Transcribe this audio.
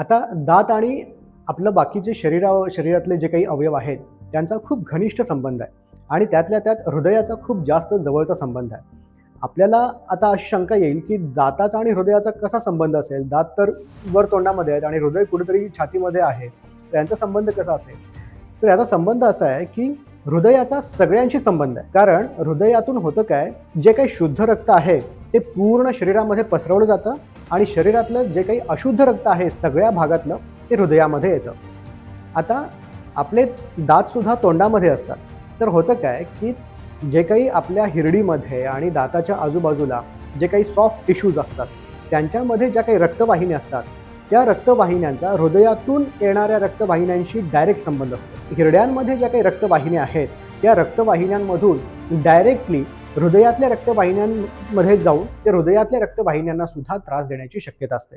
आता दात आणि आपलं बाकीचे शरीरातले जे काही अवयव आहेत, त्यांचा खूप घनिष्ठ संबंध आहे आणि त्यातल्या त्यात हृदयाचा खूप जास्त जवळचा संबंध आहे. आपल्याला आता अशी शंका येईल, की दाताचा आणि हृदयाचा कसा संबंध असेल? दात तर वर तोंडामध्ये आहेत आणि हृदय कुठेतरी छातीमध्ये आहे. तर यांचा संबंध कसा असेल? तर याचा संबंध असा आहे, की हृदयाचा सगळ्यांशी संबंध आहे. कारण हृदयातून होतं काय, जे काही शुद्ध रक्त आहे, ते पूर्ण शरीरामध्ये पसरवलं जातं आणि शरीरातलं जे काही अशुद्ध रक्त आहे सगळ्या भागातलं, ते हृदयामध्ये येतं. आता आपले दातसुद्धा तोंडामध्ये असतात. तर होतं काय, की जे काही आपल्या हिरडीमध्ये आणि दाताच्या आजूबाजूला जे काही सॉफ्ट टिश्यूज असतात, त्यांच्यामध्ये ज्या काही रक्तवाहिन्या असतात, त्या रक्तवाहिन्यांचा हृदयातून येणाऱ्या रक्तवाहिन्यांशी डायरेक्ट संबंध असतो. हिरड्यांमध्ये ज्या काही रक्तवाहिन्या आहेत, त्या रक्तवाहिन्यांमधून डायरेक्टली हृदयातल्या रक्तवाहिन्यांमध्ये जाऊन ते हृदयातल्या रक्तवाहिन्यांना सुद्धा त्रास देण्याची शक्यता असते.